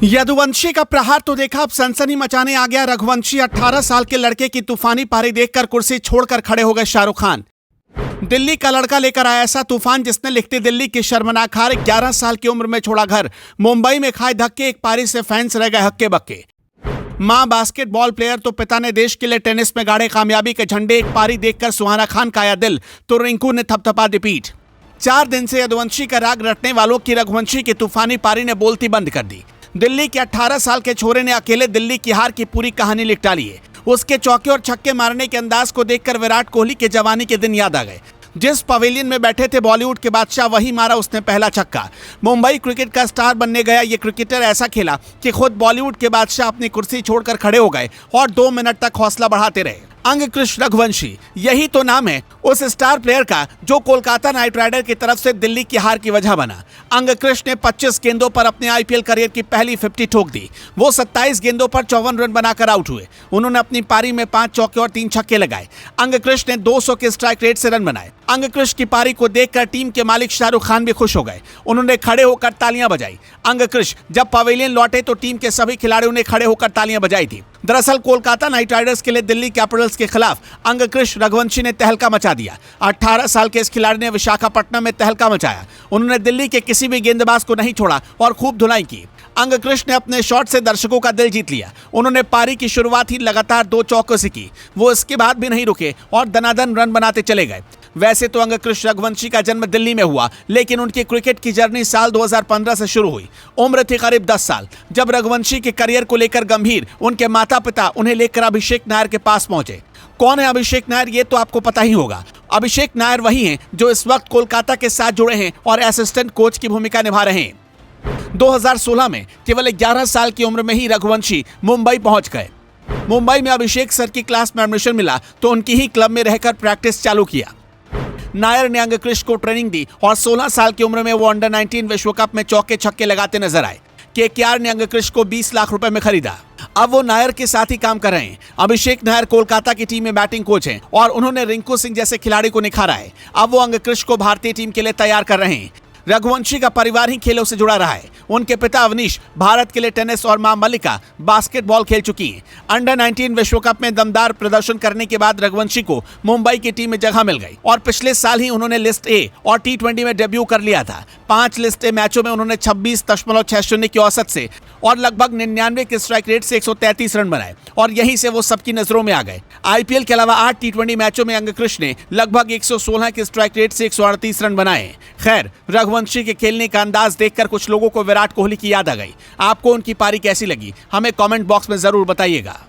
यदुवंशी का प्रहार तो देखा, अब सनसनी मचाने आ गया रघुवंशी। 18 साल के लड़के की तूफानी पारी देखकर कुर्सी छोड़कर खड़े हो गए शाहरुख खान। दिल्ली का लड़का लेकर आया ऐसा तूफान जिसने लिखती दिल्ली की शर्मनाक हार। 11 साल की उम्र में छोड़ा घर, मुंबई में खाए धक्के, एक पारी से फैंस रह गए हक्के बक्के। मां बास्केटबॉल प्लेयर तो पिता ने देश के लिए टेनिस में गाड़े कामयाबी के झंडे। एक पारी देखकर सुहाना खान का आया दिल, तो रिंकू ने थपथपा दी पीठ। 4 दिन से यदुवंशी का राग रटने वालों की रघुवंशी की तूफानी पारी ने बोलती बंद कर दी। दिल्ली के 18 साल के छोरे ने अकेले दिल्ली की हार की पूरी कहानी लिख डाली है। उसके चौके और छक्के मारने के अंदाज को देखकर विराट कोहली के जवानी के दिन याद आ गए। जिस पवेलियन में बैठे थे बॉलीवुड के बादशाह, वही मारा उसने पहला छक्का। मुंबई क्रिकेट का स्टार बनने गया ये क्रिकेटर ऐसा खेला कि खुद बॉलीवुड के बादशाह अपनी कुर्सी छोड़कर खड़े हो गए और 2 मिनट तक हौसला बढ़ाते रहे। अंगकृष्ण रघुवंशी, यही तो नाम है उस स्टार प्लेयर का जो कोलकाता नाइट राइडर की तरफ से दिल्ली की हार की वजह बना। अंगकृष्ण ने 25 गेंदों पर अपने आईपीएल करियर की पहली 50 ठोक दी। वो 27 गेंदों पर 54 रन बनाकर आउट हुए। उन्होंने अपनी पारी में 5 चौके और 3 छक्के लगाए। अंगकृष्ण ने 200 के स्ट्राइक रेट से रन बनाए। अंगकृष्ण की पारी को देखकर टीम के मालिक शाहरुख खान भी खुश हो गए। उन्होंने खड़े होकर तालियां बजाई। अंगकृष्ण जब पवेलियन लौटे तो टीम के सभी खिलाड़ियों ने खड़े होकर तालियां बजाई थी। दरअसल कोलकाता नाइट राइडर्स के लिए दिल्ली कैपिटल्स के खिलाफ अंगकृष्ण रघुवंशी ने तहलका मचा दिया। 18 साल के इस खिलाड़ी ने विशाखापट्टनम में तहलका मचाया। उन्होंने दिल्ली के किसी भी गेंदबाज को नहीं छोड़ा और खूब धुलाई की। अंगकृष्ण ने अपने शॉट से दर्शकों का दिल जीत लिया। उन्होंने पारी की शुरुआत ही लगातार 2 चौकों से की। वो इसके बाद भी नहीं रुके और दनादन रन बनाते चले गए। वैसे तो अंगकृष्ण रघुवंशी का जन्म दिल्ली में हुआ, लेकिन उनकी क्रिकेट की जर्नी साल 2015 से शुरू हुई। उम्र थी करीब 10 साल जब रघुवंशी के करियर को लेकर गंभीर उनके माता पिता उन्हें लेकर अभिषेक नायर के पास पहुंचे। कौन है अभिषेक नायर, ये तो आपको पता ही होगा। अभिषेक नायर वही हैं जो इस वक्त कोलकाता के साथ जुड़े हैं और असिस्टेंट कोच की भूमिका निभा रहे हैं। 2016 में केवल 11 साल की उम्र में ही रघुवंशी मुंबई पहुंच गए। मुंबई में अभिषेक सर की क्लास में एडमिशन मिला तो उनकी ही क्लब में रहकर प्रैक्टिस चालू किया। नायर ने अंगकृष्ण को ट्रेनिंग दी और 16 साल की उम्र में वो अंडर 19 विश्व कप में चौके छक्के लगाते नजर आए। केकेआर ने अंगकृष्ण को 20 लाख रुपए में खरीदा। अब वो नायर के साथ ही काम कर रहे हैं। अभिषेक नायर कोलकाता की टीम में बैटिंग कोच हैं और उन्होंने रिंकू सिंह जैसे खिलाड़ी को निखारा है। अब वो अंगकृष्ण को भारतीय टीम के लिए तैयार कर रहे हैं। रघुवंशी का परिवार ही खेलों से जुड़ा रहा है। उनके पिता अवनीश भारत के लिए टेनिस और मां मल्लिका बास्केटबॉल खेल चुकी हैं। अंडर 19 विश्व कप में दमदार प्रदर्शन करने के बाद रघुवंशी को मुंबई की टीम में जगह मिल गई और पिछले साल ही उन्होंने लिस्ट ए और T20 में डेब्यू कर लिया था। 5 लिस्ट ए मैचों में उन्होंने 26.60 की औसत से और लगभग 99 के स्ट्राइक रेट से 133 रन बनाए और यहीं से वो सबकी नजरों में आ गए। आईपीएल के अलावा 8 T20 मैचों में अंगकृष्ण ने लगभग 116 के स्ट्राइक रेट से 138 रन बनाए। खैर, रघुवंशी के खेलने का अंदाज देखकर कुछ लोगों को विराट कोहली की याद आ गई। आपको उनकी पारी कैसी लगी, हमें कमेंट बॉक्स में जरूर बताइएगा।